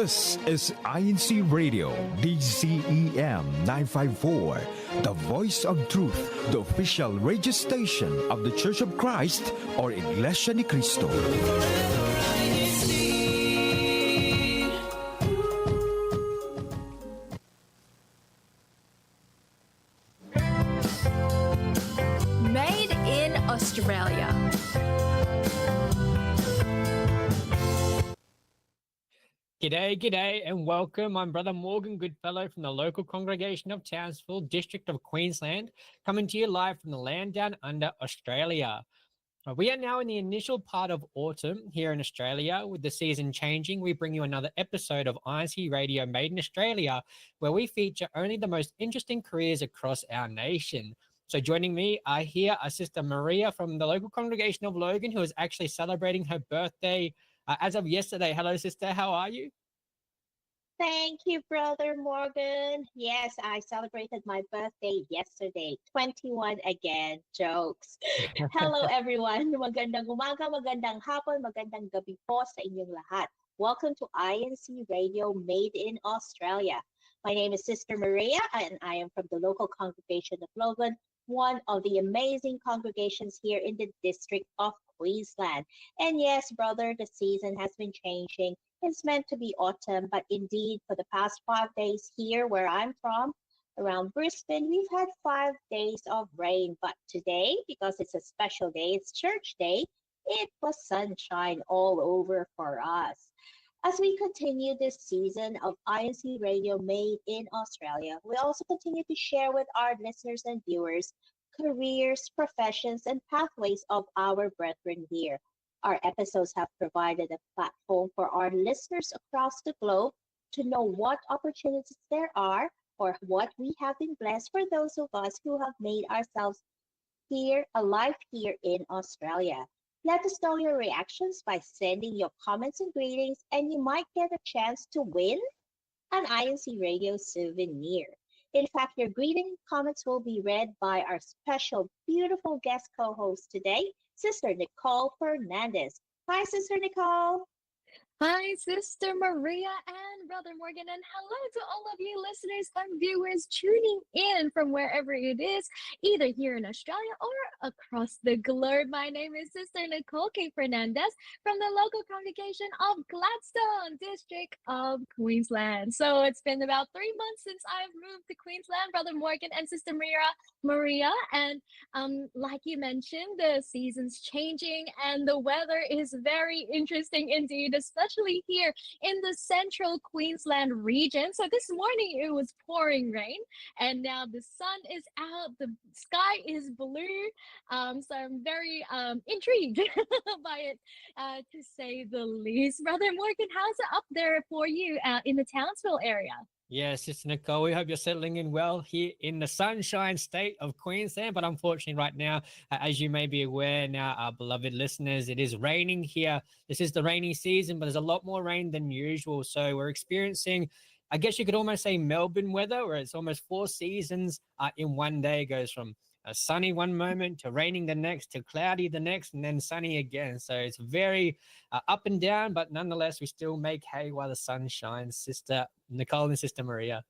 This is INCradio DCEM 954, the voice of truth, the official radio station of the Church of Christ or Iglesia ni Cristo. Made in Australia. G'day, and welcome. I'm Brother Morgan Goodfellow from the local congregation of Townsville, District of Queensland, coming to you live from the land down under Australia. We are now in the initial part of autumn here in Australia. With the season changing, we bring you another episode of INCradio Made in Australia, where we feature only the most interesting careers across our nation. So joining me here are Sister Maria from the local congregation of Logan, who is actually celebrating her birthday as of yesterday. Hello, sister. How are you? Thank you, Brother Morgan. Yes, I celebrated my birthday yesterday. 21 again. Jokes. Hello, everyone. Magandang umaga, magandang hapon, magandang gabi po sa inyong lahat. Welcome to INCradio Made in Australia. My name is Sister Maria, and I am from the local congregation of Logan, one of the amazing congregations here in the District of Queensland. And yes, brother, the season has been changing. It's meant to be autumn, but indeed, for the past 5 days here where I'm from, around Brisbane, we've had 5 days of rain. But today, because it's a special day, it's church day, it was sunshine all over for us. As we continue this season of INCradio Made in Australia, we also continue to share with our listeners and viewers careers, professions, and pathways of our brethren here. Our episodes have provided a platform for our listeners across the globe to know what opportunities there are or what we have been blessed for those of us who have made ourselves alive here in Australia. Let us know your reactions by sending your comments and greetings, and you might get a chance to win an INCradio souvenir. In fact, your greeting comments will be read by our special, beautiful guest co-host today, Sister Nicole Fernandez. Hi, Sister Nicole. Hi, Sister Maria and Brother Morgan, and hello to all of you listeners and viewers tuning in from wherever it is, either here in Australia or across the globe. My name is Sister Nicole K. Fernandez from the local congregation of Gladstone, District of Queensland. So it's been about 3 months since I've moved to Queensland, Brother Morgan and Sister Maria, and like you mentioned, the season's changing and the weather is very interesting indeed, especially here in the central Queensland region. So this morning it was pouring rain, and now the sun is out, the sky is blue. So I'm very intrigued by it, to say the least. Brother Morgan, how's it up there for you in the Townsville area? Yes, Sister Nicole, we hope you're settling in well here in the sunshine state of Queensland. But unfortunately right now, as you may be aware now, our beloved listeners, it is raining here. This is the rainy season, but there's a lot more rain than usual. So we're experiencing, I guess you could almost say, Melbourne weather, where it's almost 4 seasons in one day. It goes from sunny one moment to raining the next to cloudy the next and then sunny again. So it's very up and down, but nonetheless, we still make hay while the sun shines, Sister Nicole and Sister Maria.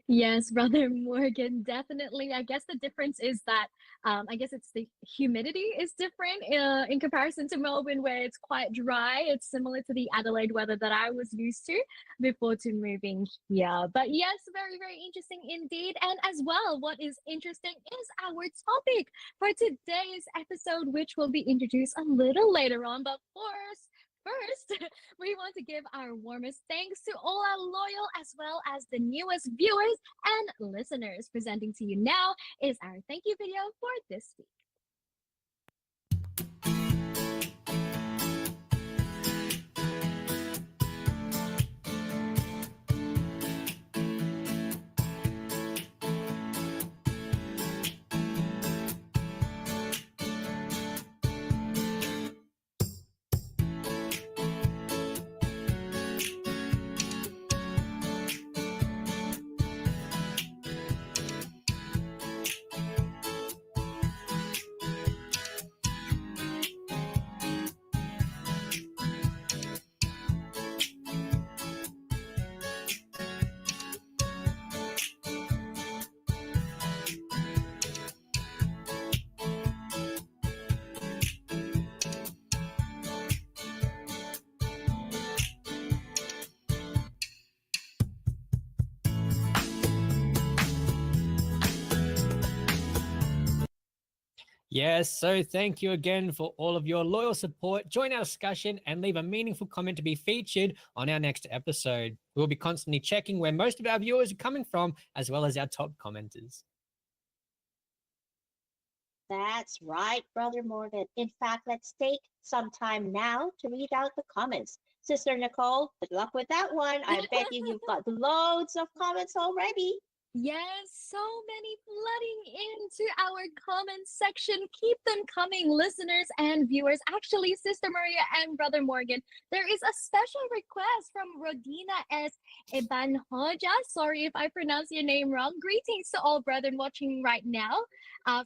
Yes, Brother Morgan, definitely. I guess the difference is that I guess it's the humidity is different in comparison to Melbourne, where it's quite dry. It's similar to the Adelaide weather that I was used to before to moving here. But yes, very, very interesting indeed. And as well, what is interesting is our topic for today's episode, which will be introduced a little later on. But First, we want to give our warmest thanks to all our loyal as well as the newest viewers and listeners. Presenting to you now is our thank you video for this week. Yes, so thank you again for all of your loyal support. Join our discussion and leave a meaningful comment to be featured on our next episode. We'll be constantly checking where most of our viewers are coming from, as well as our top commenters. That's right, Brother Morgan. In fact, let's take some time now to read out the comments. Sister Nicole, good luck with that one. I bet you've got loads of comments already. Yes, so many flooding into our comment section. Keep them coming, listeners and viewers. Actually, Sister Maria and Brother Morgan, there is a special request from Rodina S. Ebanhoja. Sorry if I pronounce your name wrong. Greetings to all brethren watching right now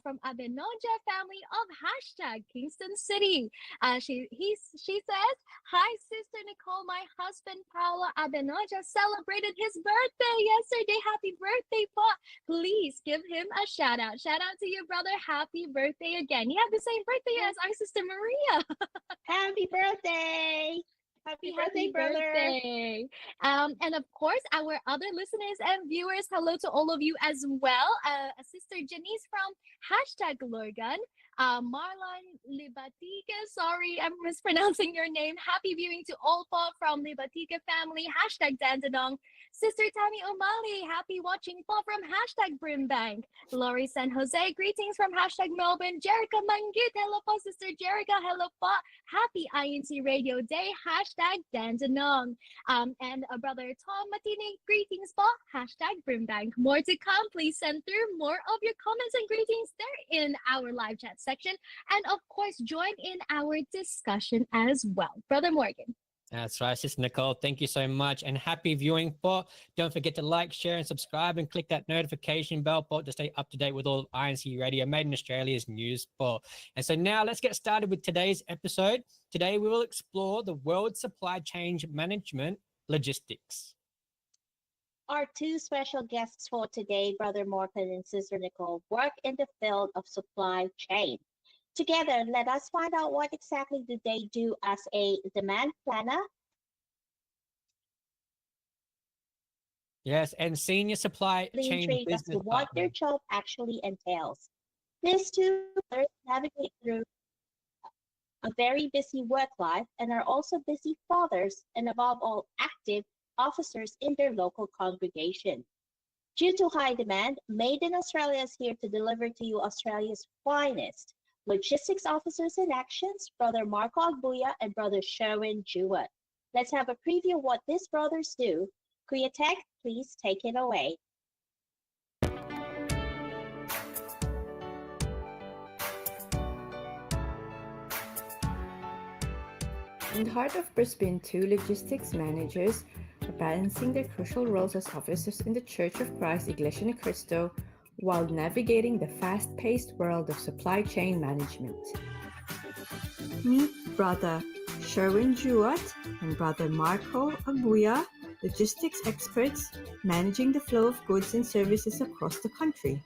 from Abenoja family of hashtag Kingston City. She says, "Hi, Sister Nicole. My husband Paolo Abenoja celebrated his birthday yesterday. Happy birthday, Pa! Please give him a shout out. Shout out to you, brother. Happy birthday again. You have the same birthday as our Sister Maria. Happy birthday! Happy birthday, brother! Birthday. And of course, our other listeners and viewers, hello to all of you as well. Sister Janice from hashtag Lorgan. Marlon Libatica, sorry, I'm mispronouncing your name. Happy viewing to all po from Libatica family. Hashtag Dandenong. Sister Tammy O'Malley, happy watching po from hashtag Brimbank. Lori San Jose, greetings from hashtag Melbourne. Jerica Mangit, hello po, Sister Jerica, hello po. Happy INC Radio Day, hashtag Dandenong. And Brother Tom Matinig, greetings po, hashtag Brimbank. More to come, please send through more of your comments and greetings there in our live chat section. And of course, join in our discussion as well. Brother Morgan. That's right, Sister Nicole. Thank you so much. And happy viewing, po. Don't forget to like, share, and subscribe, and click that notification bell, po, to stay up to date with all INC Radio Made in Australia's news, po. And so now let's get started with today's episode. Today we will explore the world supply chain management logistics. Our two special guests for today, Brother Morgan and Sister Nicole, work in the field of supply chain. Together, let us find out what exactly do they do as a demand planner. Yes, and senior supply chain as to business what partner. their job actually entails. These two brothers navigate through a very busy work life and are also busy fathers and above all active officers in their local congregation. Due to high demand, Made in Australia is here to deliver to you Australia's finest logistics officers in actions, Brother Marco Agbuya and Brother Sherwin Jewett. Let's have a preview of what these brothers do. Kuya Tech, please take it away. In the heart of Brisbane, two logistics managers are balancing their crucial roles as officers in the Church of Christ, Iglesia ni Cristo, while navigating the fast-paced world of supply chain management. Meet Brother Sherwin Jewett and Brother Marco Agbuya, logistics experts managing the flow of goods and services across the country.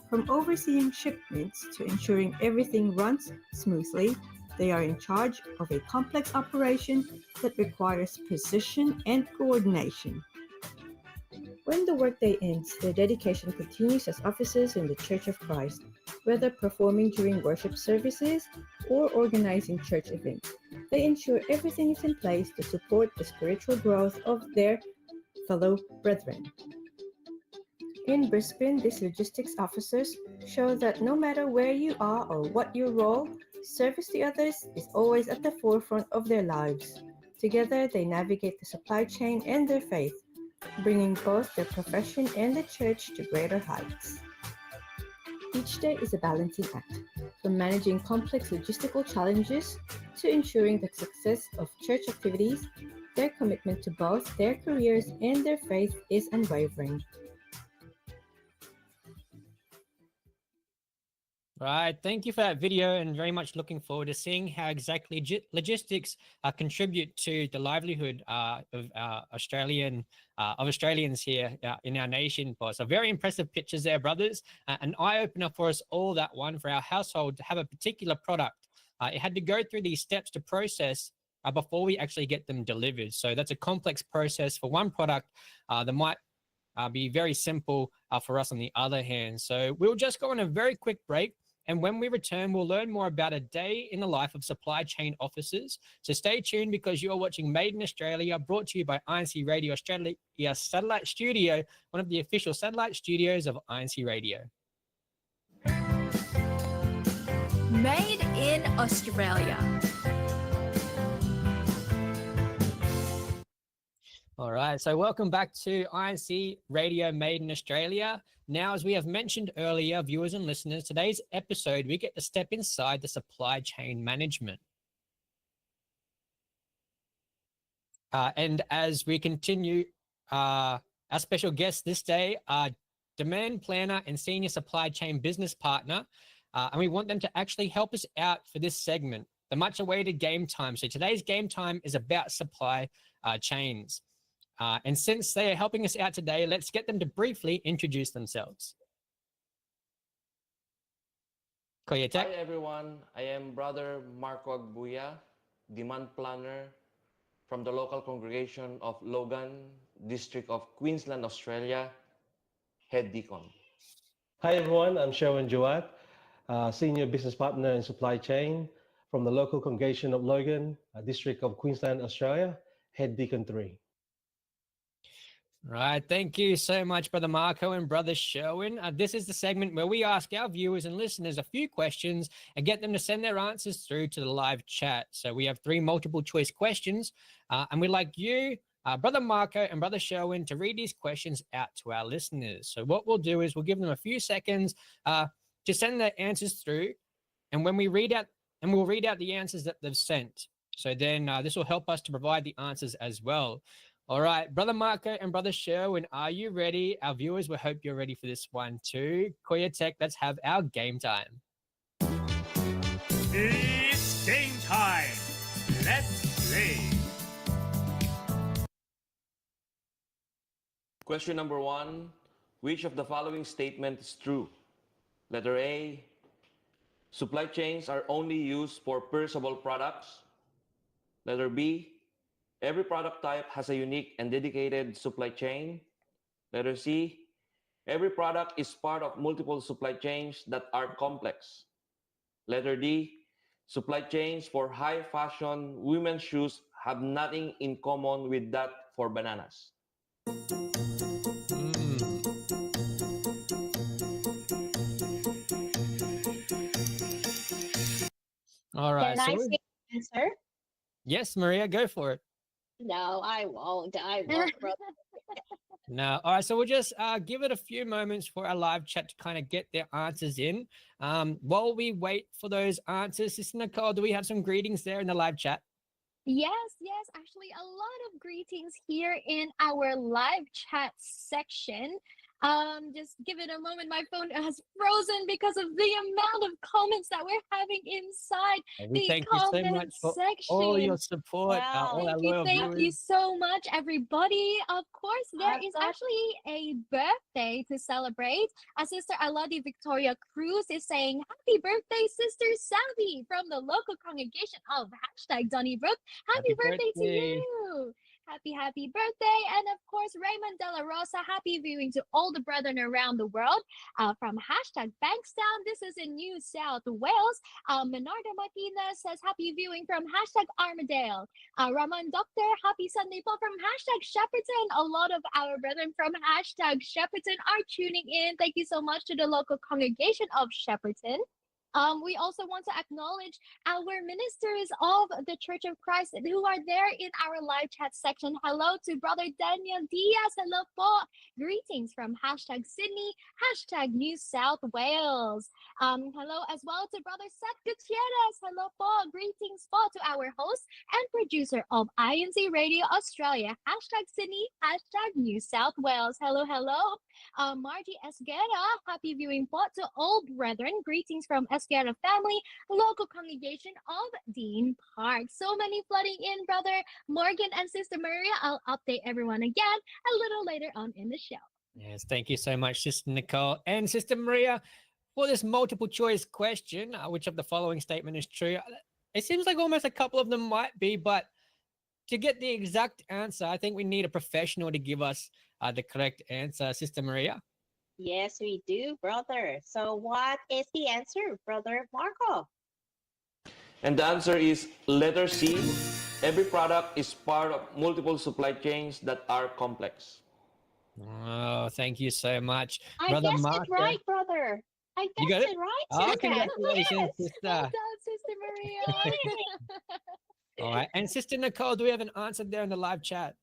From overseeing shipments to ensuring everything runs smoothly, they are in charge of a complex operation that requires precision and coordination. When the workday ends, their dedication continues as officers in the Church of Christ, whether performing during worship services or organizing church events. They ensure everything is in place to support the spiritual growth of their fellow brethren. In Brisbane, these logistics officers show that no matter where you are or what your role, service to others is always at the forefront of their lives. Together, they navigate the supply chain and their faith, bringing both their profession and the church to greater heights. Each day is a balancing act, from managing complex logistical challenges to ensuring the success of church activities. Their commitment to both their careers and their faith is unwavering. Right. Thank you for that video, and very much looking forward to seeing how exactly logistics contribute to the livelihood of Australians here in our nation. So very impressive pictures there, brothers. An eye-opener for us all, that one, for our household to have a particular product. It had to go through these steps to process before we actually get them delivered. So that's a complex process for one product that might be very simple for us on the other hand. So we'll just go on a very quick break. And when we return, we'll learn more about a day in the life of supply chain officers. So stay tuned because you're watching Made in Australia, brought to you by INCradio Australia Satellite Studio, one of the official satellite studios of INC Radio. Made in Australia. All right, so welcome back to INC Radio Made in Australia. Now, as we have mentioned earlier, viewers and listeners, today's episode, we get to step inside the supply chain management. And as we continue, our special guest this day are demand planner and senior supply chain business partner, and we want them to actually help us out for this segment, the much awaited game time. So today's game time is about supply chains. And since they are helping us out today, let's get them to briefly introduce themselves. Hi everyone, I am Brother Marco Agbuya, demand planner from the local congregation of Logan, District of Queensland, Australia, head deacon. Hi everyone, I'm Sherwin Jawad, senior business partner in supply chain from the local congregation of Logan, District of Queensland, Australia, head deacon 3. Right. Thank you so much, Brother Marco and Brother Sherwin. This is the segment where we ask our viewers and listeners a few questions and get them to send their answers through to the live chat. So we have 3 multiple choice questions, and we'd like you, Brother Marco and Brother Sherwin, to read these questions out to our listeners. So what we'll do is we'll give them a few seconds to send their answers through, and when we read out, and we'll read out the answers that they've sent. So then this will help us to provide the answers as well. All right, Brother Marco and Brother Sherwin, are you ready? Our viewers, we hope you're ready for this one too. Koya Tech, let's have our game time. It's game time. Let's play. Question number 1, which of the following statement is true? Letter A, supply chains are only used for perishable products. Letter B, every product type has a unique and dedicated supply chain. Letter C, every product is part of multiple supply chains that are complex. Letter D, supply chains for high fashion women's shoes have nothing in common with that for bananas. All right. Can I say answer? Yes, Maria, go for it. No, I won't. I won't, brother. No. All right. So we'll just give it a few moments for our live chat to kind of get their answers in. While we wait for those answers, Sister Nicole, do we have some greetings there in the live chat? Yes, actually, a lot of greetings here in our live chat section. Just give it a moment. My phone has frozen because of the amount of comments that we're having inside We the thank you so comment much for section. all your support. Wow. All our loyal Thank you viewers. so much, everybody. Of course, there I've is got- actually a birthday to celebrate. Our sister Aladi Victoria Cruz is saying, "Happy birthday, Sister Savvy," from the local congregation of #Donnybrook. Happy birthday to you. Happy birthday. And of course, Raymond De La Rosa, happy viewing to all the brethren around the world from #Bankstown. This is in New South Wales. Menardo Martinez says happy viewing from #Armadale. Raman Doctor, happy Sunday po from #Shepperton. A lot of our brethren from #Shepperton are tuning in. Thank you so much to the local congregation of Shepperton. We also want to acknowledge our ministers of the Church of Christ who are there in our live chat section. Hello to Brother Daniel Diaz. Hello po. Greetings from #Sydney, #New South Wales. Hello as well to Brother Seth Gutierrez. Hello po. Greetings po to our host and producer of INC Radio Australia. #Sydney, #New South Wales. Hello. Margie Esguerra, happy viewing po to all brethren. Greetings from Esguerra family, local congregation of Dean Park. So many flooding in, Brother Morgan and Sister Maria. I'll update everyone again a little later on in the show. Yes, thank you so much, Sister Nicole and Sister Maria, for this multiple choice question. Which of the following statement is true? It seems like almost a couple of them might be, but to get the exact answer, I think we need a professional to give us the correct answer. Sister Maria? Yes, we do, brother. So what is the answer, brother Marco? And the answer is letter C. Every product is part of multiple supply chains that are complex. Oh, thank you so much, I Brother guessed it Marco. right, brother. I You got guessed it? it right. Oh, Yes. congratulations, Yes. Well sister. done, Sister Maria. All right. And Sister Nicole, do we have an answer there in the live chat?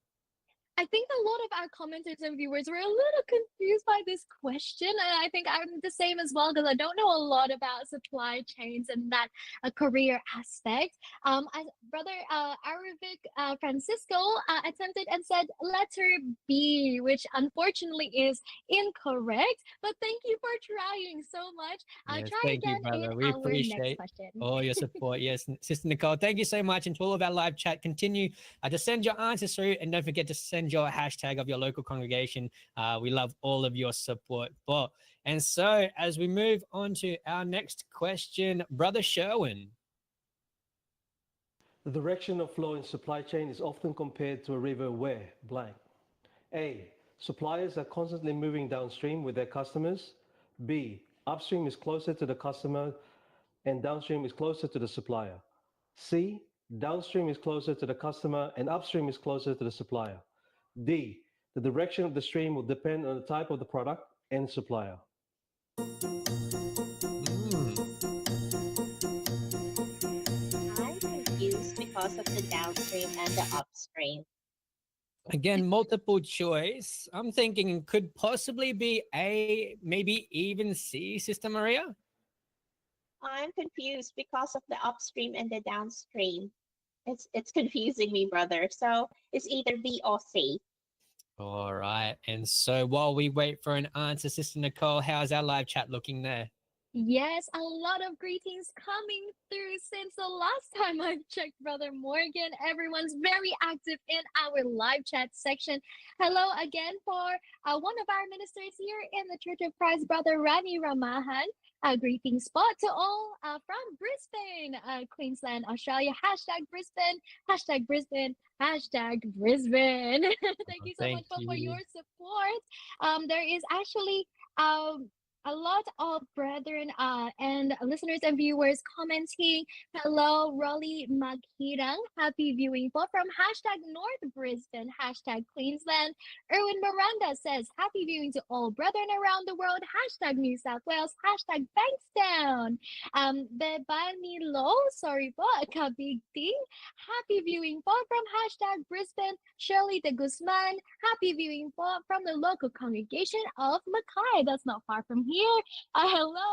I think a lot of our commenters and viewers were a little confused by this question. And I think I'm the same as well because I don't know a lot about supply chains and that career aspect. As Brother Aravic Francisco attempted and said letter B, which unfortunately is incorrect. But thank you for trying so much. Yes, Try thank you, again in brother. We our next appreciate question. all your support. Yes, Sister Nicole, thank you so much. And to all of our live chat, continue to send your answers through, and don't forget to send your hashtag of your local congregation. We love all of your support. And so, as we move on to our next question, Brother Sherwin. The direction of flow in supply chain is often compared to a river where blank. A. Suppliers are constantly moving downstream with their customers. B. Upstream is closer to the customer and downstream is closer to the supplier. C. Downstream is closer to the customer and upstream is closer to the supplier. D. The direction of the stream will depend on the type of the product and supplier. I'm confused because of the downstream and the upstream. Again, multiple choice. I'm thinking could possibly be A, maybe even C, Sister Maria. I'm confused because of the upstream and the downstream. It's confusing me, brother. So it's either B or C. All right. And so while we wait for an answer, Sister Nicole, how's our live chat looking there? Yes, a lot of greetings coming through since the last time I checked, Brother Morgan. Everyone's very active in our live chat section. Hello again for one of our ministers here in the Church of Christ, Brother Rani Ramahan. Greetings spot to all from Brisbane, Queensland, Australia. Hashtag Brisbane, hashtag Brisbane. Thank you so Thank much for you. your support. There is actually a lot of brethren and listeners and viewers commenting. Hello, Rolly Maghirang. Happy viewing from hashtag North Brisbane, hashtag Queensland. Erwin Miranda says, happy viewing to all brethren around the world, hashtag New South Wales, hashtag Bankstown. Bebani Low, sorry po, Kabigting. Happy viewing from hashtag Brisbane. Shirley de Guzman. Happy viewing from the local congregation of Mackay. That's not far from here. Hello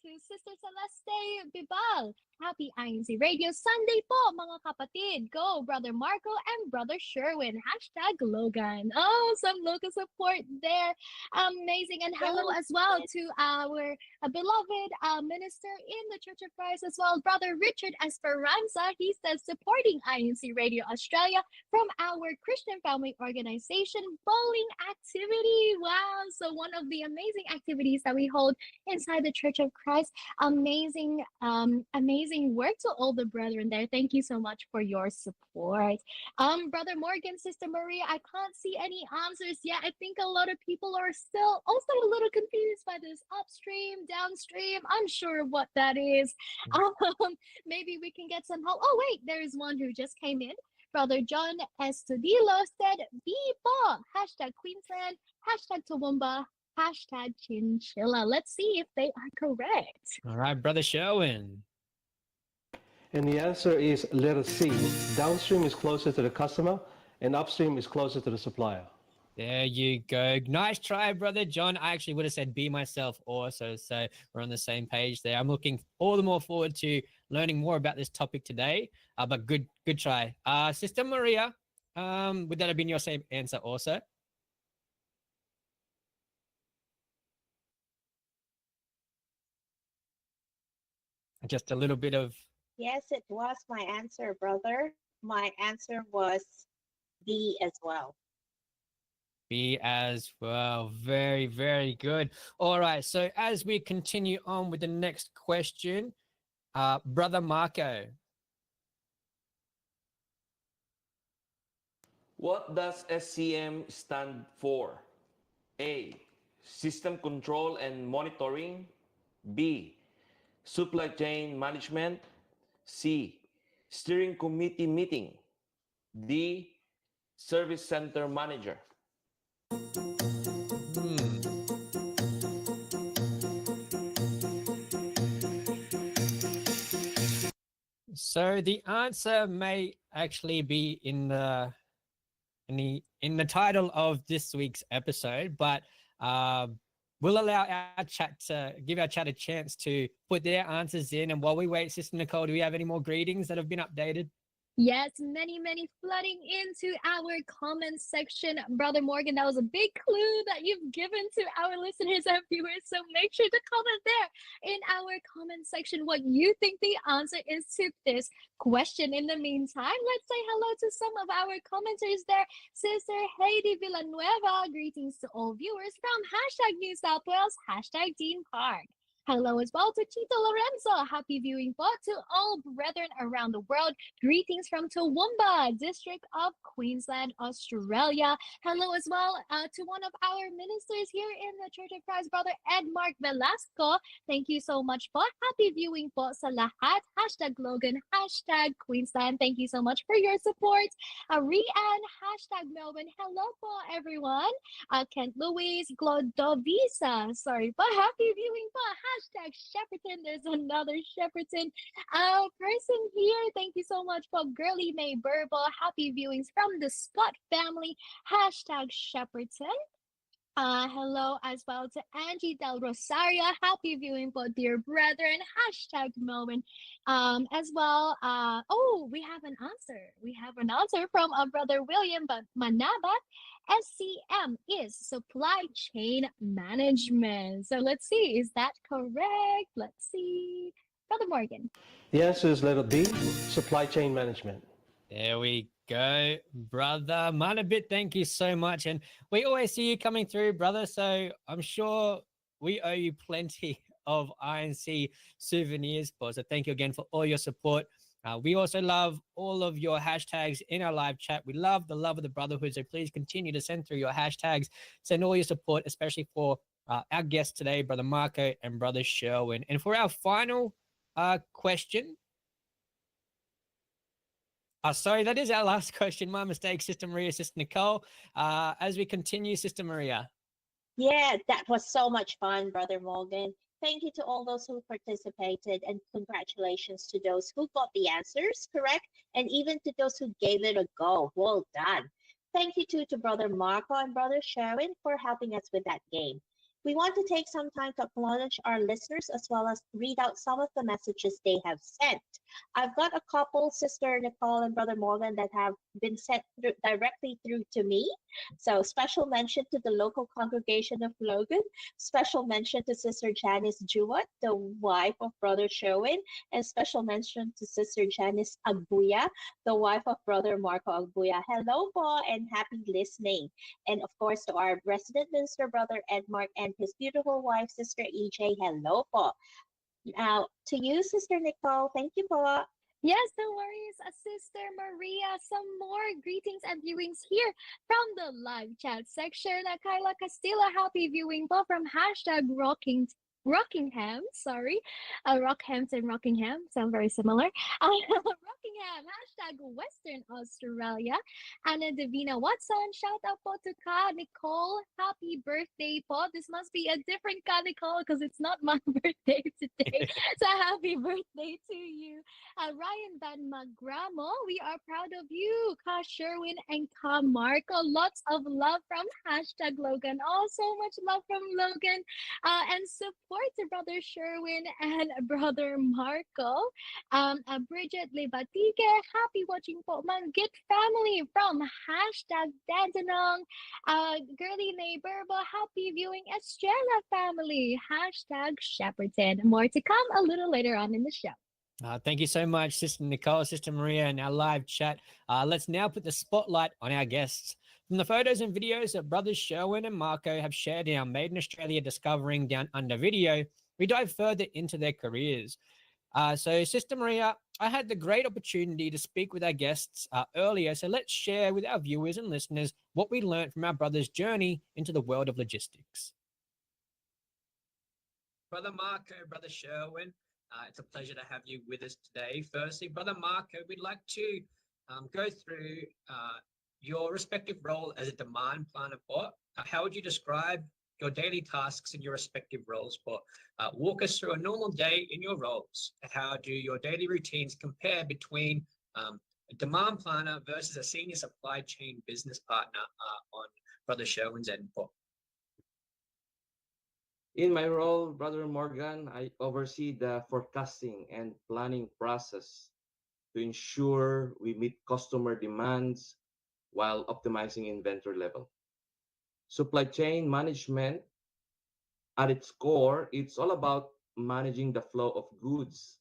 to Sister Celeste Bibal. Happy INC Radio Sunday po, mga kapatid. Go, Brother Marco and Brother Sherwin. Hashtag Logan. Oh, some local support there. Amazing. And hello as well to our beloved minister in the Church of Christ as well, Brother Richard Esperanza. He says, supporting INC Radio Australia from our Christian family organization bowling activity. Wow. So one of the amazing activities that we hold inside the Church of Christ. Amazing work to all the brethren there. Thank you so much for your support. Brother Morgan, Sister Maria, I can't see any answers yet. I think a lot of people are still also a little confused by this upstream, downstream. I'm sure what that is. Maybe we can get some help. Oh wait, there is one who just came in. Brother John Estudillo said, "Bipo, hashtag Queensland, hashtag Toowoomba, hashtag Chinchilla." Let's see if they are correct. All right, Brother Sherwin. And the answer is letter C. Downstream is closer to the customer and upstream is closer to the supplier. There you go. Nice try, Brother John. I actually would have said B myself also, so we're on the same page there. I'm looking all the more forward to learning more about this topic today, but good try. Sister Maria, would that have been your same answer also? Just a little bit of... Yes, it was my answer, brother. My answer was B as well. B as well. Very, very good. All right. So as we continue on with the next question, Brother Marco. What does SCM stand for? A. system control and monitoring. B, supply chain management. C, steering committee meeting. D, service center manager. So the answer may actually be in the title of this week's episode, but we'll allow our chat to give our chat a chance to put their answers in. And while we wait, Sister Nicole, do we have any more greetings that have been updated? Yes, many, many flooding into our comment section. Brother Morgan, that was a big clue that you've given to our listeners and viewers. So make sure to comment there in our comment section what you think the answer is to this question. In the meantime, let's say hello to some of our commenters there. Sister Heidi Villanueva, greetings to all viewers from #New South Wales, #Dean Park. Hello as well to Tito Lorenzo. Happy viewing po to all brethren around the world. Greetings from Toowoomba, District of Queensland, Australia. Hello as well to one of our ministers here in the Church of Christ, Brother Ed Mark Velasco. Thank you so much po. Happy viewing po sa lahat. #Logan, #Queensland. Thank you so much for your support. Rian, #Melbourne. Hello po everyone. Kent Louise, Glodovisa. Sorry po. Happy viewing po. #Shepperton. There's another Shepperton person here. Thank you so much for Girly May Burble. Happy viewings from the Scott family. #Shepperton. Hello as well to Angie Del Rosario. Happy viewing for dear brethren. #Melbourne. As well. Oh, we have an answer. We have an answer from our brother William Manabat. SCM is supply chain management. So let's see, is that correct? Let's see. Brother Morgan. The answer is letter B, supply chain management. There we go, brother Manabit. Thank you so much. And we always see you coming through, brother. So I'm sure we owe you plenty of INC souvenirs. So thank you again for all your support. We also love all of your hashtags in our live chat. We love the love of the brotherhood. So please continue to send through your hashtags. Send all your support, especially for our guests today, Brother Marco and Brother Sherwin. And for our final question. Sorry, that is our last question. My mistake, Sister Maria, Sister Nicole. As we continue, Sister Maria. Yeah, that was so much fun, Brother Morgan. Thank you to all those who participated, and congratulations to those who got the answers correct, and even to those who gave it a go. Well done. Thank you too to Brother Marco and Brother Sherwin for helping us with that game. We want to take some time to acknowledge our listeners as well as read out some of the messages they have sent. I've got a couple, Sister Nicole and Brother Morgan, that have been sent directly through to me. So special mention to the local congregation of Logan. Special mention to Sister Janice Jewett, the wife of Brother Sherwin. And special mention to Sister Janice Agbuya, the wife of Brother Marco Agbuya. Hello po and happy listening. And of course to our resident minister, Brother Ed Mark, and his beautiful wife, Sister EJ. Hello po. Now, to you, Sister Nicole, thank you po. Yes, no worries, Sister Maria. Some more greetings and viewings here from the live chat section. Kyla Castillo, happy viewing po from Rockingham, sorry. Rockhampton, Rockingham, sound very similar. Rockingham, #Western Australia. Anna Davina Watson, shout out po to Ka Nicole. Happy birthday po. This must be a different Ka Nicole because it's not my birthday today. So happy birthday to you. Ryan Van Magramo, we are proud of you. Ka Sherwin and Ka Marco. Lots of love from #Logan. Oh, so much love from Logan. And support to Brother Sherwin and Brother Marco. Bridget Lebatique, happy watching po Manggit family from #Dandenong. Girly May Burbo, happy viewing Estrella family. #Shepperton. More to come a little later on in the show. Thank you so much, Sister Nicole, Sister Maria, and our live chat. Let's now put the spotlight on our guests. From the photos and videos that Brothers Sherwin and Marco have shared in our Made in Australia Discovering Down Under video, we dive further into their careers. So, Sister Maria, I had the great opportunity to speak with our guests earlier, so let's share with our viewers and listeners what we learned from our brothers' journey into the world of logistics. Brother Marco, Brother Sherwin, it's a pleasure to have you with us today. Firstly, Brother Marco, we'd like to go through your respective role as a demand planner. How would you describe your daily tasks in your respective roles? Walk us through a normal day in your roles. How do your daily routines compare between a demand planner versus a senior supply chain business partner on Brother Sherwin's end? In my role, Brother Morgan, I oversee the forecasting and planning process to ensure we meet customer demands while optimizing inventory level. Supply chain management, at its core, it's all about managing the flow of goods,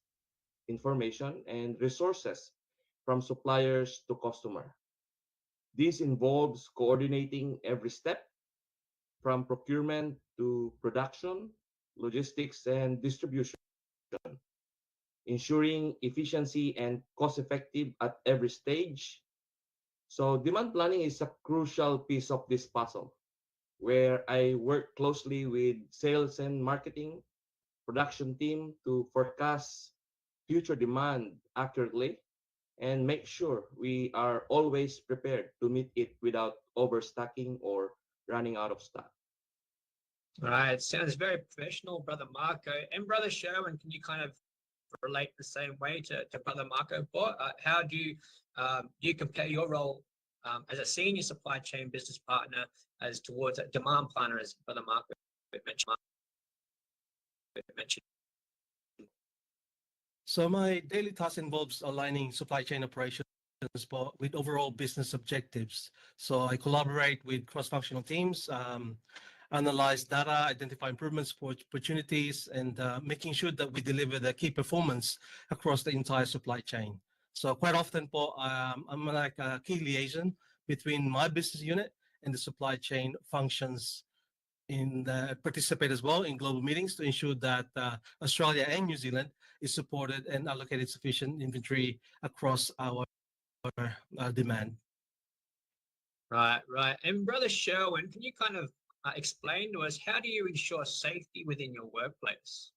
information, and resources from suppliers to customer. This involves coordinating every step from procurement to production, logistics, and distribution, ensuring efficiency and cost effective at every stage. So demand planning is a crucial piece of this puzzle where I work closely with sales and marketing, production team to forecast future demand accurately and make sure we are always prepared to meet it without overstocking or running out of stock. Right, sounds very professional, Brother Marco. And Brother Sherwin, can you kind of relate the same way to Brother Marco? How do you compare your role as a senior supply chain business partner as towards a demand planner, as Brother Marco mentioned? So my daily task involves aligning supply chain operations with overall business objectives. So I collaborate with cross-functional teams, analyze data, identify improvements for opportunities, and making sure that we deliver the key performance across the entire supply chain. So quite often, I'm like a key liaison between my business unit and the supply chain functions participate as well in global meetings to ensure that Australia and New Zealand is supported and allocated sufficient inventory across our demand. Right. And Brother Sherwin, can you kind of explain to us, how do you ensure safety within your workplace?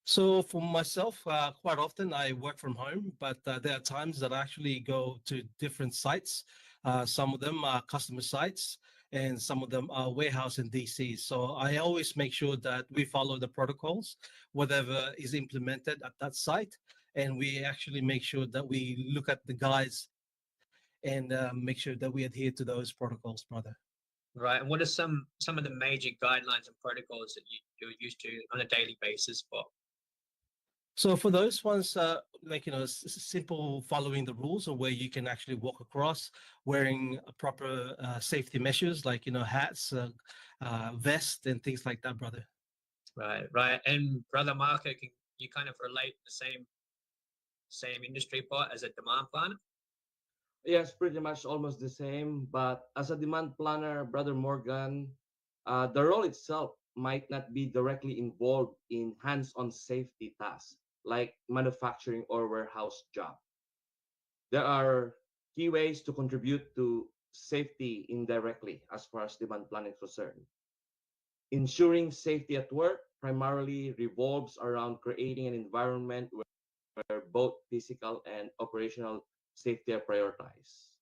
So for myself, quite often I work from home, but there are times that I actually go to different sites. Some of them are customer sites and some of them are warehouse and DCs. So I always make sure that we follow the protocols, whatever is implemented at that site. And we actually make sure that we look at the guides and make sure that we adhere to those protocols, brother. Right. And what are some of the major guidelines and protocols that you're used to on a daily basis for? So for those ones, simple following the rules, or where you can actually walk across, wearing a proper safety measures like hats, vest, and things like that, brother. Right. And Brother Marco, can you kind of relate the same industry part as a demand planner? Yes, pretty much almost the same. But as a demand planner, Brother Morgan, the role itself might not be directly involved in hands-on safety tasks like manufacturing or warehouse job. There are key ways to contribute to safety indirectly as far as demand planning is concerned. Ensuring safety at work primarily revolves around creating an environment where both physical and operational safety are prioritized,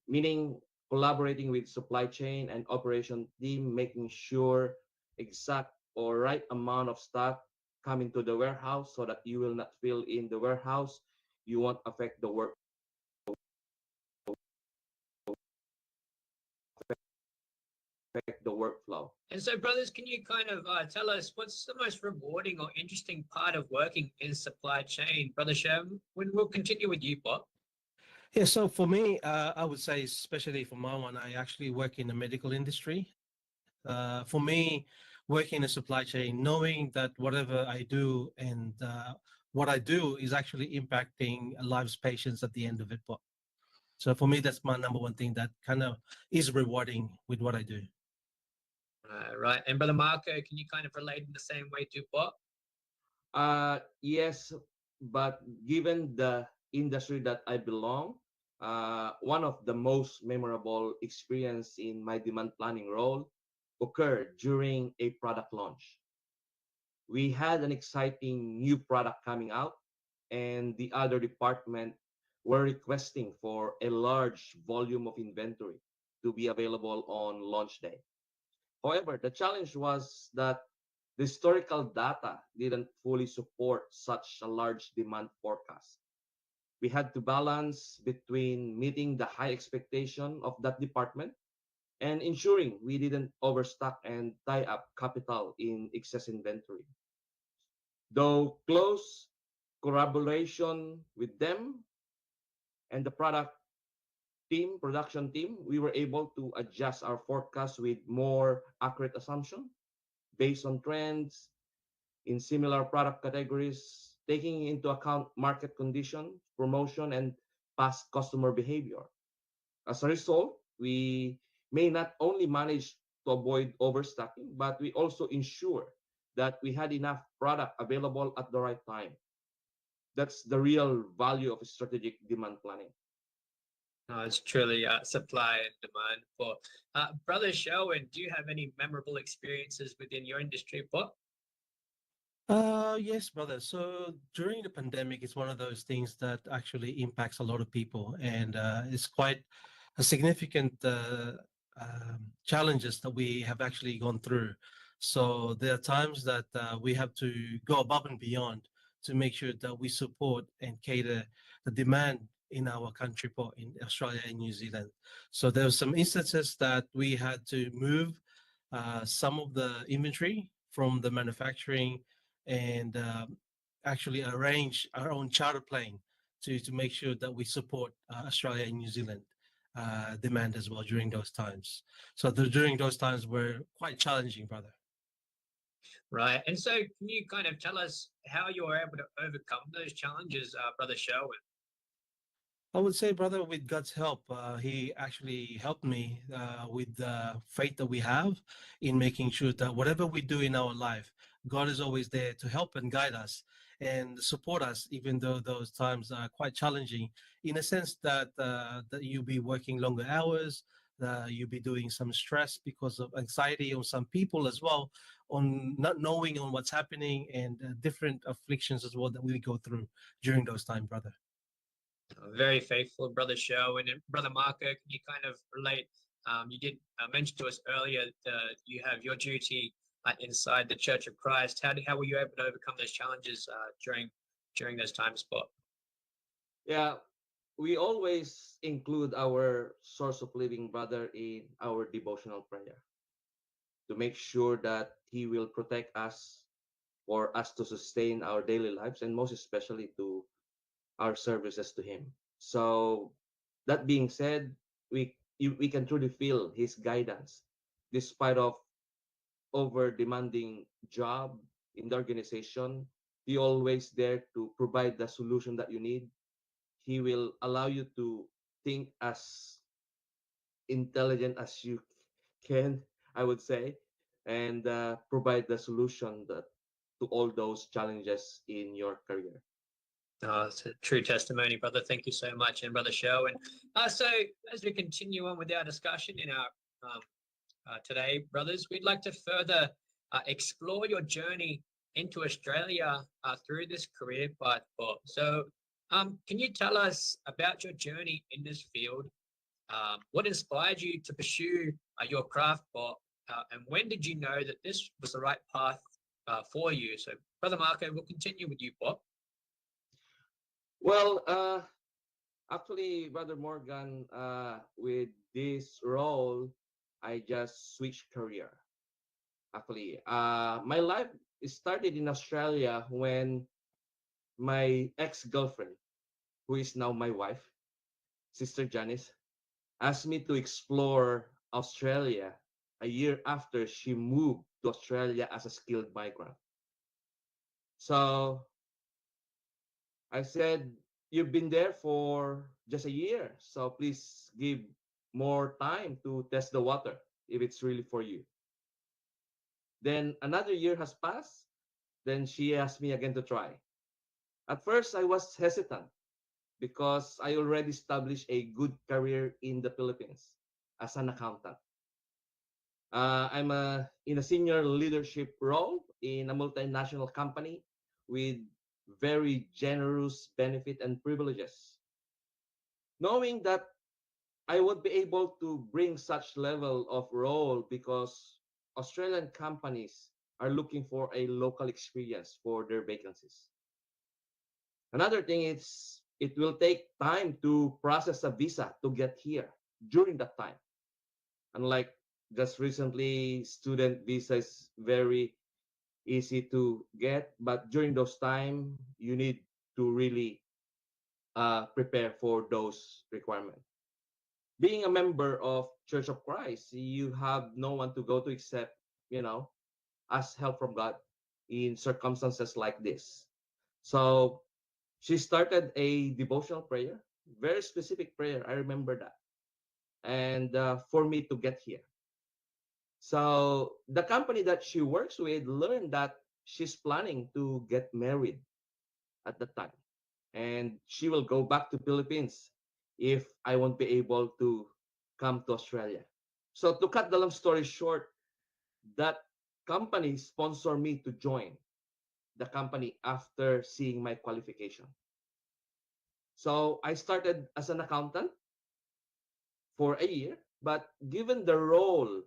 meaning collaborating with supply chain and operation team, making sure exact or right amount of stock come into the warehouse so that you will not fill in the warehouse. You won't affect the work. Affect the workflow. And so, brothers, can you kind of tell us what's the most rewarding or interesting part of working in supply chain? Brother Sherwin, we'll continue with you, Bob. Yeah, so for me, I would say, especially for my one, I actually work in the medical industry. For me, working in a supply chain, knowing that whatever I do and what I do is actually impacting lives patients at the end of it. So for me, that's my number one thing that kind of is rewarding with what I do. Right. And Brother Marco, can you kind of relate in the same way to Bob? Yes, but given the industry that I belong, one of the most memorable experience in my demand planning role occurred during a product launch. we had an exciting new product coming out, and the other department were requesting for a large volume of inventory to be available on launch day. However, the challenge was that the historical data didn't fully support such a large demand forecast. We had to balance between meeting the high expectation of that department and ensuring we didn't overstock and tie up capital in excess inventory. Though close collaboration with them and the production team, we were able to adjust our forecast with more accurate assumption based on trends in similar product categories, taking into account market condition, promotion, and past customer behavior. As a result, we may not only manage to avoid overstocking, but we also ensure that we had enough product available at the right time. That's the real value of strategic demand planning. No, it's truly supply and demand for. Brother Sherwin, do you have any memorable experiences within your industry, Paul? Yes, brother. So during the pandemic, it's one of those things that actually impacts a lot of people, and it's quite a significant challenges that we have actually gone through. So there are times that we have to go above and beyond to make sure that we support and cater the demand in our country, in Australia and New Zealand. So there were some instances that we had to move some of the inventory from the manufacturing and actually arrange our own charter plane to make sure that we support Australia and New Zealand demand as well during those times. So during those times were quite challenging, brother. Right. And so can you kind of tell us how you were able to overcome those challenges, Brother Sherwin? I would say, brother, with God's help, he actually helped me with the faith that we have in making sure that whatever we do in our life, God is always there to help and guide us and support us, even though those times are quite challenging, in a sense that that you'll be working longer hours, you'll be doing some stress because of anxiety on some people as well, on not knowing on what's happening and different afflictions as well that we go through during those times, brother. Very faithful, Brother Sherwin. And Brother Marco, can you kind of relate? You did mention to us earlier that you have your duty inside the Church of Christ. How were you able to overcome those challenges during those times, Bob? Yeah, we always include our source of living brother in our devotional prayer to make sure that he will protect us, for us to sustain our daily lives, and most especially to our services to him. So that being said, we can truly feel his guidance despite of over demanding job in the organization. He always there to provide the solution that you need. He will allow you to think as intelligent as you can, I would say, and provide the solution that to all those challenges in your career. Oh, it's a true testimony, brother. Thank you so much, and Brother Sherwin. So as we continue on with our discussion in our today, brothers, we'd like to further explore your journey into Australia through this career path. So can you tell us about your journey in this field? What inspired you to pursue your craft, Bob? And when did you know that this was the right path for you? So, Brother Marco, we'll continue with you, Bob. Well, actually, Brother Morgan, with this role, I just switched career. Actually, my life started in Australia when my ex-girlfriend, who is now my wife, Sister Janice, asked me to explore Australia a year after she moved to Australia as a skilled migrant. So I said, "You've been there for just a year, so please give more time to test the water if it's really for you." Then another year has passed. Then she asked me again to try. At first, I was hesitant because I already established a good career in the Philippines as an accountant. I'm in a senior leadership role in a multinational company with very generous benefit and privileges. Knowing that I would be able to bring such level of role because Australian companies are looking for a local experience for their vacancies. Another thing is it will take time to process a visa to get here during that time. Unlike just recently, student visa is very easy to get, but during those time, you need to really prepare for those requirements. Being a member of Church of Christ, you have no one to go to except, you know, ask help from God in circumstances like this. So she started a devotional prayer, very specific prayer. I remember that. And for me to get here. So the company that she works with learned that she's planning to get married at the time. And she will go back to Philippines if I won't be able to come to Australia. So to cut the long story short, that company sponsored me to join the company after seeing my qualification. So I started as an accountant for a year, but given the role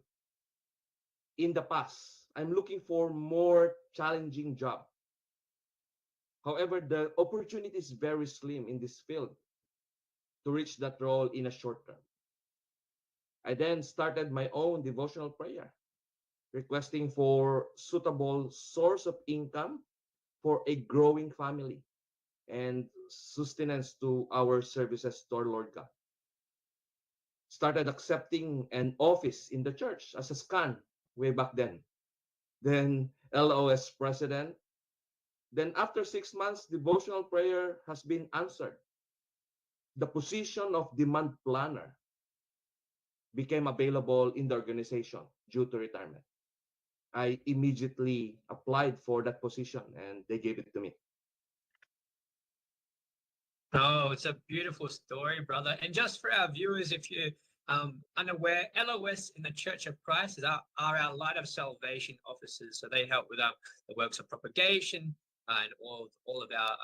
in the past, I'm looking for more challenging job. However, the opportunity is very slim in this field to reach that role in a short term. I then started my own devotional prayer, requesting for suitable source of income for a growing family and sustenance to our services to our Lord God. Started accepting an office in the church as a scan way back then. Then LOS president. Then after 6 months, devotional prayer has been answered. The position of demand planner became available in the organization due to retirement. I immediately applied for that position and they gave it to me. Oh, it's a beautiful story, brother. And just for our viewers, if you're unaware, LOS in the Church of Christ are our Light of Salvation officers. So they help with the works of propagation and all of our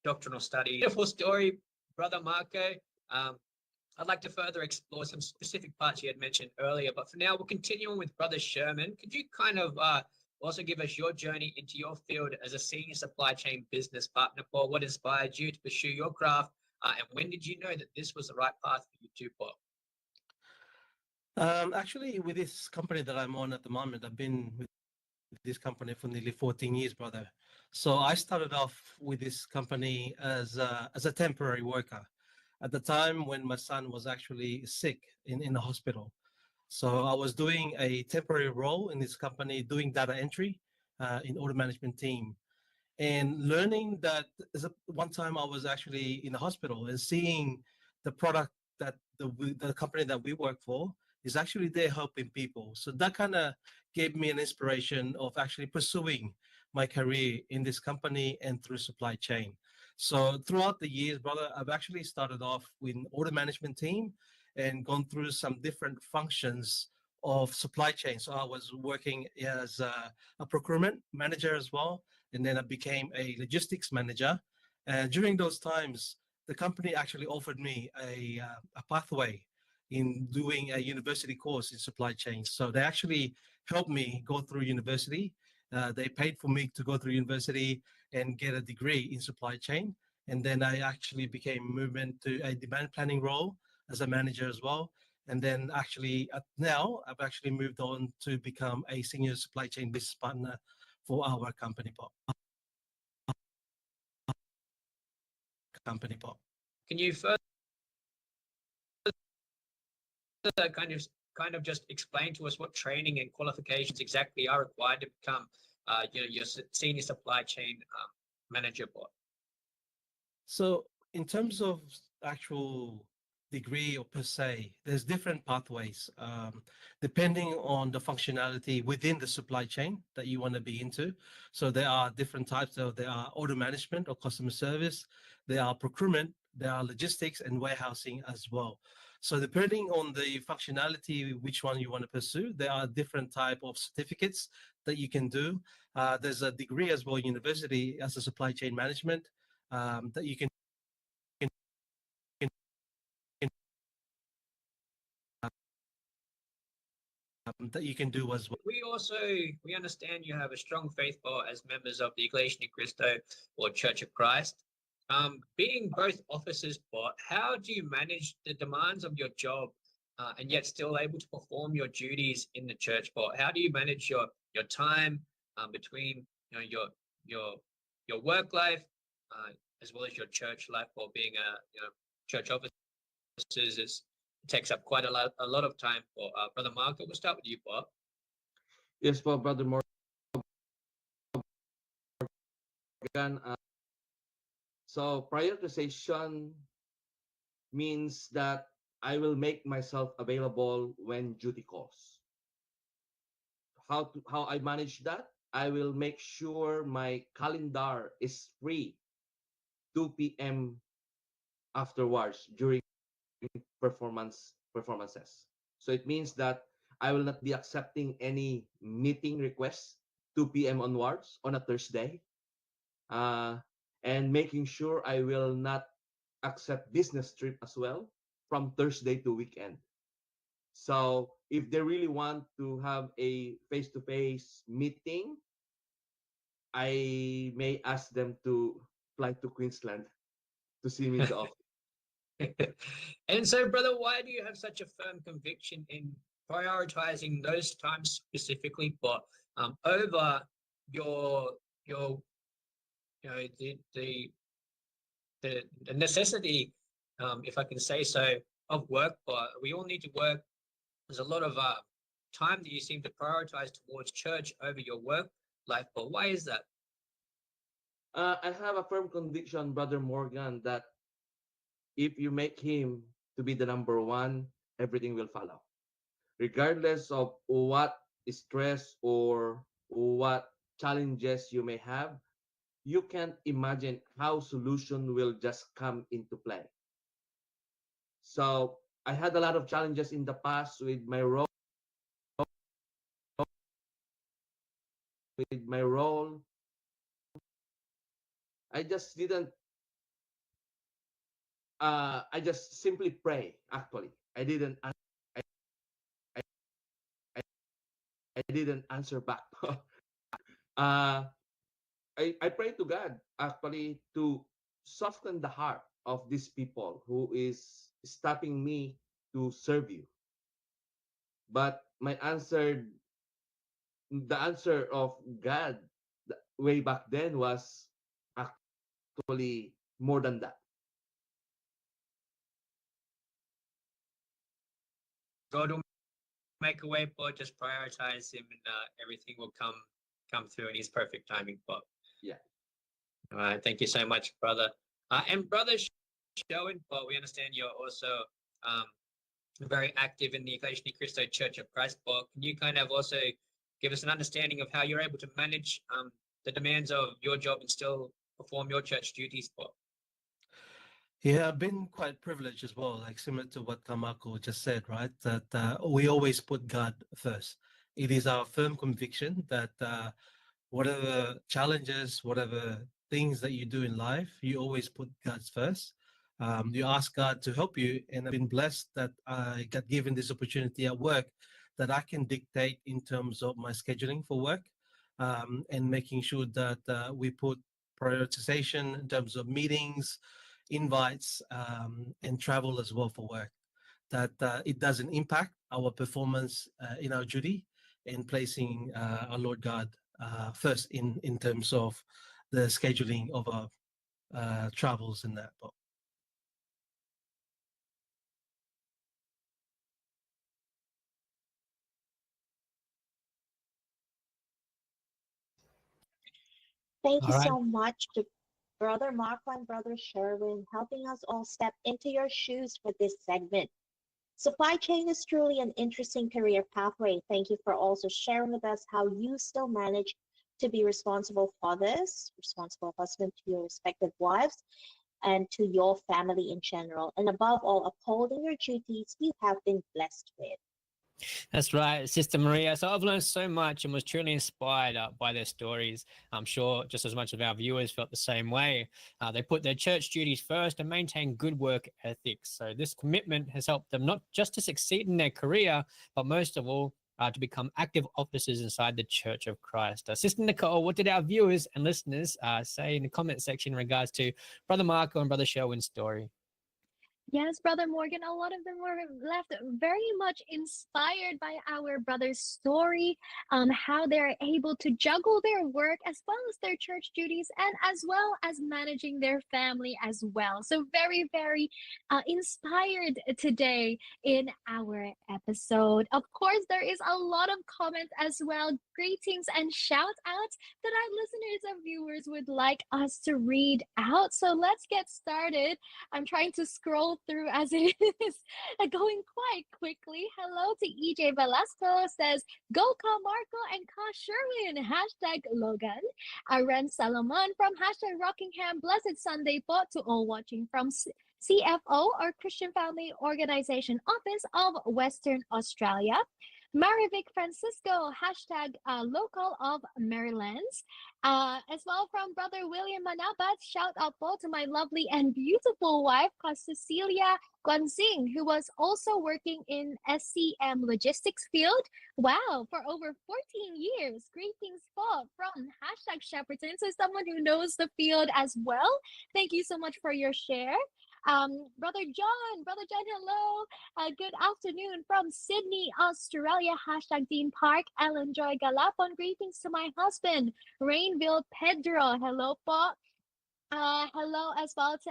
doctrinal study. Beautiful story, brother Marco. I'd like to further explore some specific parts you had mentioned earlier, but for now, we'll continue on with Brother Sherman. Could you kind of also give us your journey into your field as a senior supply chain business partner, Paul? What inspired you to pursue your craft, and when did you know that this was the right path for you too, Paul? Actually, with this company that I'm on at the moment, I've been with this company for nearly 14 years, brother. So I started off with this company as a temporary worker at the time when my son was actually sick in the hospital. So I was doing a temporary role in this company, doing data entry in order management team, and learning that one time I was actually in the hospital and seeing the product that the company that we work for is actually there helping people. So that kind of gave me an inspiration of actually pursuing my career in this company and through supply chain. So throughout the years, brother, I've actually started off with an order management team and gone through some different functions of supply chain. So I was working as a procurement manager as well, and then I became a logistics manager. And during those times, the company actually offered me a pathway in doing a university course in supply chain. So they actually helped me go through university. They paid for me to go through university and get a degree in supply chain. And then I actually became movement to a demand planning role as a manager as well. And then actually now I've actually moved on to become a senior supply chain business partner for our company, Bob. Can you further kind of just explain to us what training and qualifications exactly are required to become your senior supply chain manager, Bob? So in terms of actual degree or per se, there's different pathways depending on the functionality within the supply chain that you want to be into. So there are different types. So there are order management or customer service, there are procurement, there are logistics and warehousing as well. So depending on the functionality, which one you want to pursue, there are different type of certificates that you can do. There's a degree as well, university as a supply chain management that you can do as well. We understand you have a strong faith as members of the Iglesia Ni Cristo or Church of Christ. Being both officers, how do you manage the demands of your job and yet still able to perform your duties in the church? How do you manage your time between your work life as well as your church life? Or being a church officers it takes up quite a lot of time. For Brother Mark, we'll start with you, Bob. Yes, for Brother Morgan. So prioritization means that I will make myself available when duty calls. How I manage that? I will make sure my calendar is free 2 p.m. afterwards during performances. So it means that I will not be accepting any meeting requests 2 p.m. onwards on a Thursday, and making sure I will not accept business trip as well from Thursday to weekend. So if they really want to have a face-to-face meeting, I may ask them to fly to Queensland to see me in the office. And so, brother, why do you have such a firm conviction in prioritizing those times specifically, but over your the necessity, if I can say so, of work? But we all need to work. There's a lot of time that you seem to prioritize towards church over your work life. But why is that? I have a firm conviction, Brother Morgan, that if you make him to be the number one, everything will follow. Regardless of what stress or what challenges you may have, you can't imagine how solution will just come into play. So I had a lot of challenges in the past with my role. I just didn't. I just simply pray. Actually, I didn't. I didn't answer back. uh, I pray to God actually to soften the heart of these people who is stopping me to serve you. But the answer of God way back then was actually more than that. God will make a way, but just prioritize him, and everything will come through in his perfect timing. But yeah. All right. Thank you so much, brother. And brother Sherwin, but we understand you're also very active in the Iglesia Ni Cristo Church of Christ. But can you kind of also give us an understanding of how you're able to manage the demands of your job and still perform your church duties? But Yeah, I've been quite privileged as well, like similar to what Kamako just said, right? That we always put God first. It is our firm conviction that whatever challenges, whatever things that you do in life, you always put God first. You ask God to help you, and I've been blessed that I got given this opportunity at work that I can dictate in terms of my scheduling for work, and making sure that we put prioritization in terms of meetings, invites, and travel as well for work, that it doesn't impact our performance in our duty and placing our Lord God first in terms of the scheduling of our travels and that. But Thank you all right. so much to Brother Marco and Brother Sherwin helping us all step into your shoes for this segment. Supply chain is truly an interesting career pathway. Thank you for also sharing with us how you still manage to be responsible fathers, responsible husband to your respective wives, and to your family in general. And above all, upholding your duties you have been blessed with. That's right, Sister Maria. So I've learned so much and was truly inspired by their stories. I'm sure just as much of our viewers felt the same way. They put their church duties first and maintain good work ethics. So this commitment has helped them not just to succeed in their career, but most of all, to become active officers inside the Church of Christ. Sister Nicole, what did our viewers and listeners say in the comment section in regards to Brother Marco and Brother Sherwin's story? Yes, Brother Morgan, a lot of them were left very much inspired by our brother's story, how they're able to juggle their work as well as their church duties and as well as managing their family as well. So very, very inspired today in our episode. Of course, there is a lot of comments as well, greetings and shout outs that our listeners and viewers would like us to read out. So let's get started. I'm trying to scroll through as it is going quite quickly. Hello to EJ Velasco says, Go Ka Marco and Ka Sherwin, hashtag Logan. Aren Salomon from hashtag Rockingham, blessed Sunday po to all watching from CFO or Christian Family Organization Office of Western Australia. Marivic Francisco, hashtag local of Marylands. As well from Brother William Manabat, shout out po to my lovely and beautiful wife, Cecilia Guanzing, who was also working in SCM logistics field. Wow, for over 14 years. Greetings po from hashtag Shepperton. So someone who knows the field as well. Thank you so much for your share. Brother John, hello. Good afternoon from Sydney, Australia. Hashtag Dean Park. Ellen Joy Galapon. Greetings to my husband, Rainville Pedro. Hello po. Hello as well to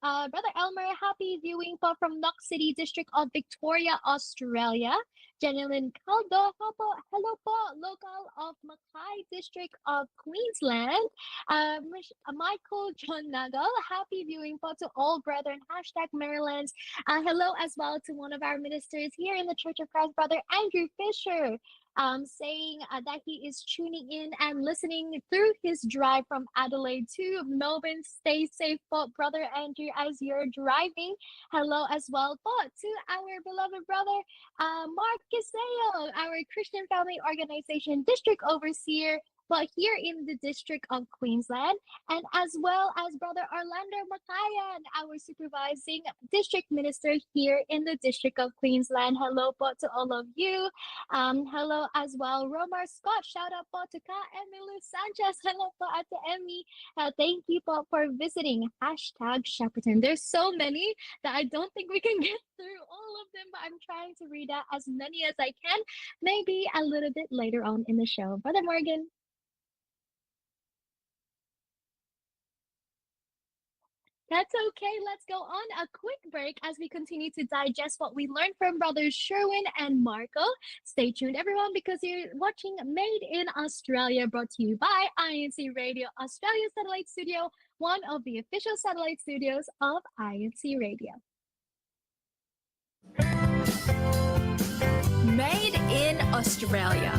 Brother Elmer. Happy viewing po from Knox City District of Victoria, Australia. Jenilyn Caldo. Hello po. Local of Mackay District of Queensland. Michael John Nagal. Happy viewing po to all brethren. Hashtag Marylands. Hello as well to one of our ministers here in the Church of Christ, Brother Andrew Fisher. Saying that he is tuning in and listening through his drive from Adelaide to Melbourne. Stay safe, Brother Andrew, as you're driving. Hello as well to our beloved brother, Mark Giseo, our Christian Family Organization District Overseer, but here in the District of Queensland, and as well as Brother Orlando Makayan, our supervising district minister here in the District of Queensland. Hello po to all of you. Hello as well, Romar Scott. Shout out po to Ka Emilu Sanchez. Hello po Ate Emmy. Thank you po for visiting. Hashtag Shepperton. There's so many that I don't think we can get through all of them, but I'm trying to read out as many as I can, maybe a little bit later on in the show. Brother Morgan. That's okay. Let's go on a quick break as we continue to digest what we learned from Brothers Sherwin and Marco. Stay tuned, everyone, because you're watching Made in Australia, brought to you by INCradio Australia Satellite Studio, one of the official satellite studios of INC Radio. Made in Australia.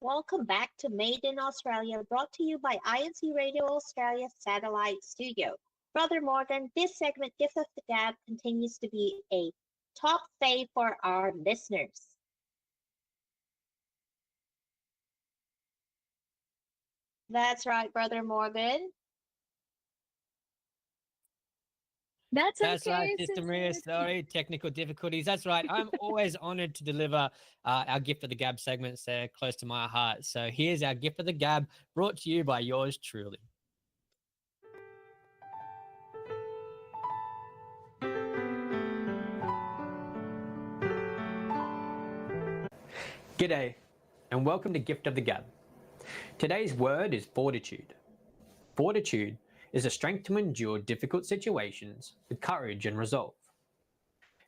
Welcome back to Made in Australia, brought to you by INCradio Australia Satellite Studio. Brother Morgan, this segment, Gift of the Gab, continues to be a top fave for our listeners. That's right, Brother Morgan. That's right, okay, Sister Maria. Sorry, technical difficulties. That's right. I'm always honored to deliver our Gift of the Gab segments. They're close to my heart. So here's our Gift of the Gab, brought to you by yours truly. G'day, and welcome to Gift of the Gab. Today's word is fortitude. Fortitude is the strength to endure difficult situations with courage and resolve.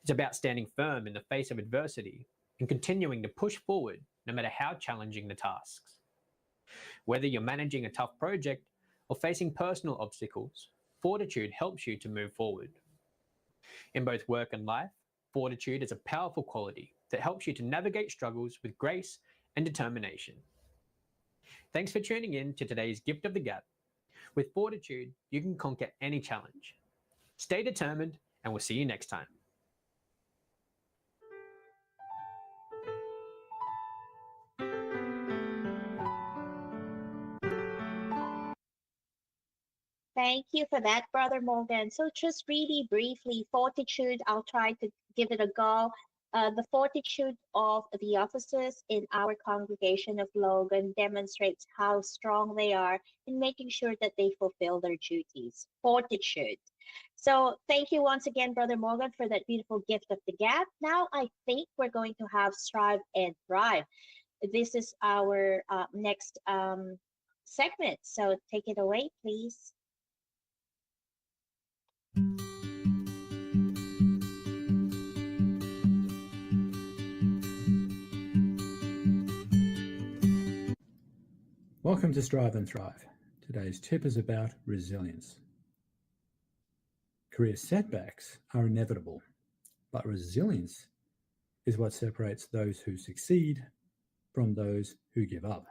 It's about standing firm in the face of adversity and continuing to push forward no matter how challenging the tasks. Whether you're managing a tough project or facing personal obstacles, fortitude helps you to move forward. In both work and life, fortitude is a powerful quality that helps you to navigate struggles with grace and determination. Thanks for tuning in to today's Gift of the Gap. With fortitude, you can conquer any challenge. Stay determined, and we'll see you next time. Thank you for that, Brother Morgan. So just really briefly, fortitude, I'll try to give it a go. The fortitude of the officers in our congregation of Logan demonstrates how strong they are in making sure that they fulfill their duties. Fortitude. So thank you once again, Brother Morgan, for that beautiful gift of the gap. Now I think we're going to have Strive and Thrive. This is our next segment. So take it away, please. Welcome to Strive and Thrive. Today's tip is about resilience. Career setbacks are inevitable, but resilience is what separates those who succeed from those who give up.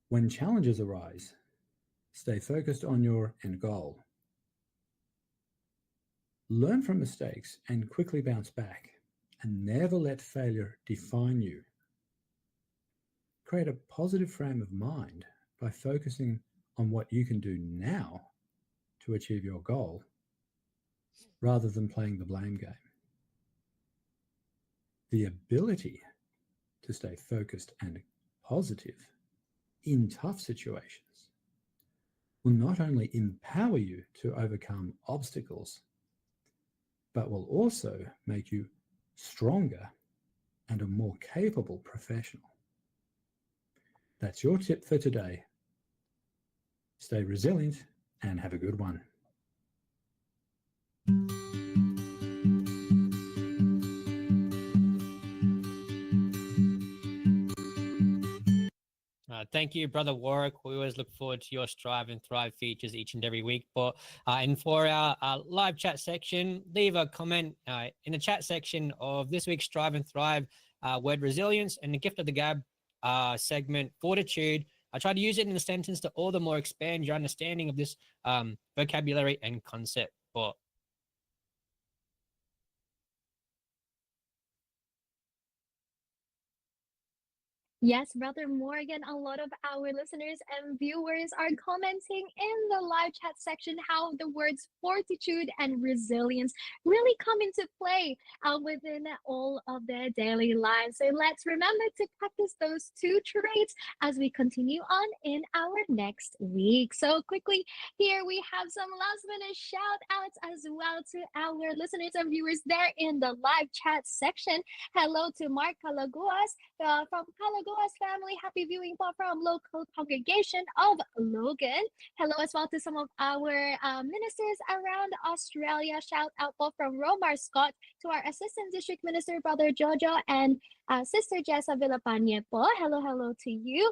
When challenges arise, stay focused on your end goal. Learn from mistakes and quickly bounce back, and never let failure define you. Create a positive frame of mind by focusing on what you can do now to achieve your goal, rather than playing the blame game. The ability to stay focused and positive in tough situations will not only empower you to overcome obstacles, but will also make you stronger and a more capable professional. That's your tip for today. Stay resilient and have a good one. Thank you, Brother Warwick. We always look forward to your Strive and Thrive features each and every week. And for our live chat section, leave a comment in the chat section of this week's Strive and Thrive word resilience, and the Gift of the Gab segment fortitude. I try to use it in a sentence to all the more expand your understanding of this vocabulary and concept. Yes, Brother Morgan, a lot of our listeners and viewers are commenting in the live chat section how the words fortitude and resilience really come into play within all of their daily lives. So let's remember to practice those two traits as we continue on in our next week. So quickly, here we have some last minute shout outs as well to our listeners and viewers there in the live chat section. Hello to Mark Calaguas from Calaguas family. Happy viewing from local congregation of Logan. Hello as well to some of our ministers around Australia. Shout out from Romar Scott to our Assistant District Minister, Brother Jojo, and Sister Jessa Villapanye po. Hello to you.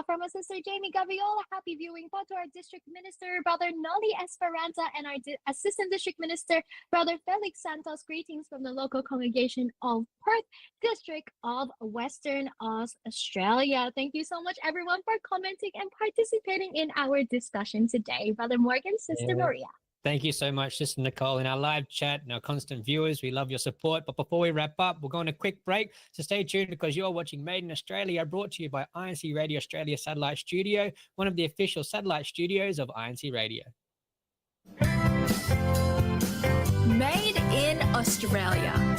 From our Sister Jamie Gaviola, happy viewing po to our District Minister, Brother Nolly Esperanza, and our Assistant District Minister, Brother Felix Santos. Greetings from the local congregation of Perth, District of Western Australia. Thank you so much, everyone, for commenting and participating in our discussion today. Brother Morgan, Sister Maria. Thank you so much, Sister Nicole, in our live chat and our constant viewers. We love your support. But before we wrap up, we're going to a quick break. So stay tuned because you're watching Made in Australia, brought to you by INCradio Australia Satellite Studio, one of the official satellite studios of INCradio. Made in Australia.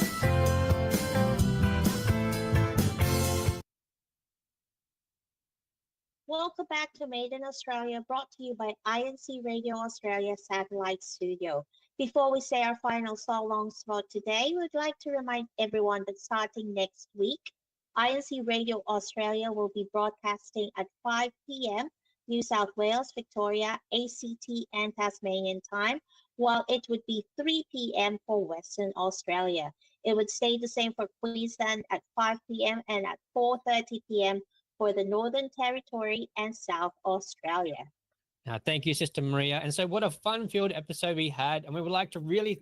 Welcome back to Made in Australia, brought to you by INCradio Australia Satellite Studio. Before we say our final so-longs for today, we'd like to remind everyone that starting next week, INCradio Australia will be broadcasting at 5 p.m. New South Wales, Victoria, ACT and Tasmanian time, while it would be 3 p.m. for Western Australia. It would stay the same for Queensland at 5 p.m. and at 4:30 p.m. for the Northern Territory and South Australia. Thank you, Sister Maria. And so what a fun-filled episode we had. And we would like to really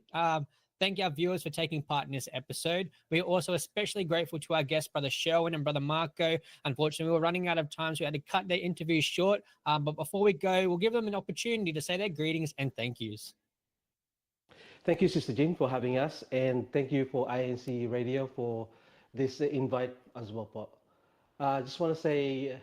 thank our viewers for taking part in this episode. We are also especially grateful to our guests, Brother Sherwin and Brother Marco. Unfortunately, we were running out of time, so we had to cut their interview short. But before we go, we'll give them an opportunity to say their greetings and thank yous. Thank you, Sister Jean, for having us, and thank you for INC Radio for this invite as well, po. I just want to say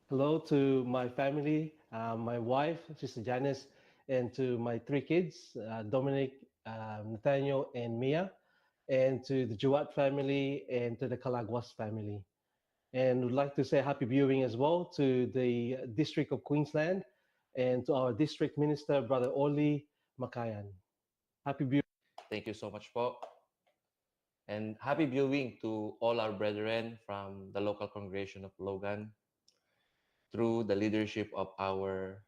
hello to my family, my wife, Sister Janice, and to my 3 kids, Dominic, Nathaniel, and Mia, and to the Juat family and to the Calaguas family. And would like to say happy viewing as well to the District of Queensland and to our District Minister, Brother Oli Makayan. Happy viewing. Thank you so much po. And happy viewing to all our brethren from the local congregation of Logan through the leadership of our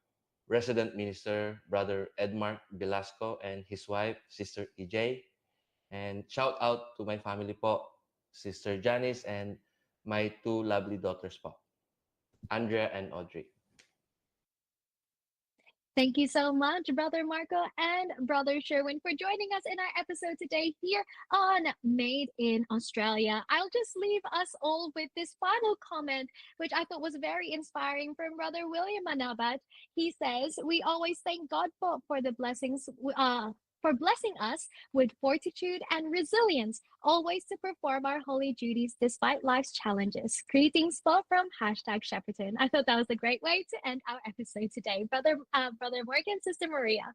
resident minister, Brother Edmark Velasco, and his wife, Sister EJ. And shout out to my family po, Sister Janice, and my 2 lovely daughters po, Andrea and Audrey. Thank you so much, Brother Marco and Brother Sherwin, for joining us in our episode today here on Made in Australia. I'll just leave us all with this final comment, which I thought was very inspiring, from Brother William Manabat. He says, "We always thank God for the blessings, for blessing us with fortitude and resilience, always to perform our holy duties despite life's challenges. Greetings from #Shepperton." I thought that was a great way to end our episode today. Brother Morgan, Sister Maria.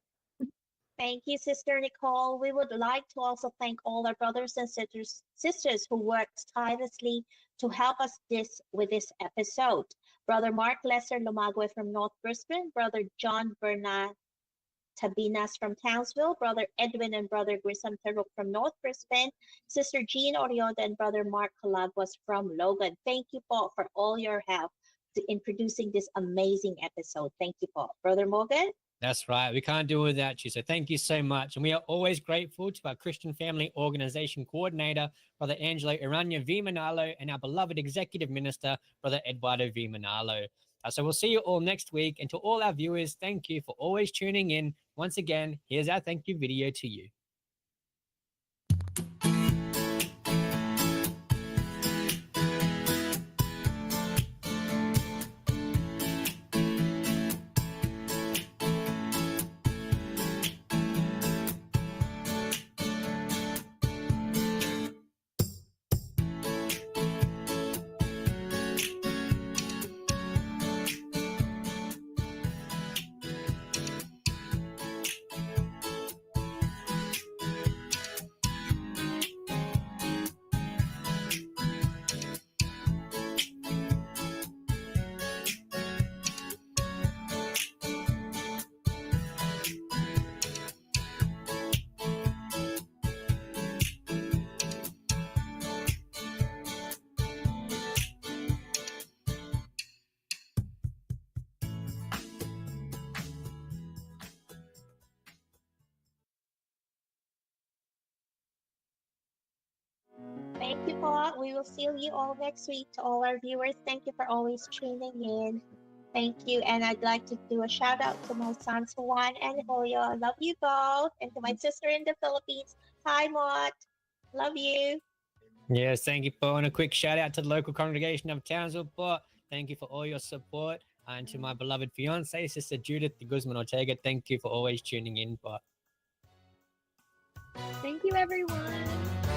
Thank you, Sister Nicole. We would like to also thank all our brothers and sisters who worked tirelessly to help us with this episode. Brother Mark Lesser Lumagwe from North Brisbane, Brother John Bernard Tabinas from Townsville, Brother Edwin and Brother Grisam Teruk from North Brisbane, Sister Jean Orioda and Brother Mark Calaguas from Logan. Thank you, Paul, for all your help in producing this amazing episode. Thank you, Paul. Brother Morgan? That's right. We can't do it without you. So thank you so much. And we are always grateful to our Christian Family Organization Coordinator, Brother Angelo Irania V. Manalo, and our beloved Executive Minister, Brother Eduardo V. Manalo. So we'll see you all next week. And to all our viewers, thank you for always tuning in. Once again, here's our thank you video to you. Thank you, Paul. We will see you all next week. To all our viewers, thank you for always tuning in. Thank you. And I'd like to do a shout out to my sons, Juan and Julio. I love you both. And to my sister in the Philippines, hi, Mott. Love you. Yes, thank you, Paul. And a quick shout out to the local congregation of Townsville, Paul. Thank you for all your support. And to my beloved fiance, Sister Judith de Guzman Ortega, thank you for always tuning in, Paul. Thank you, everyone.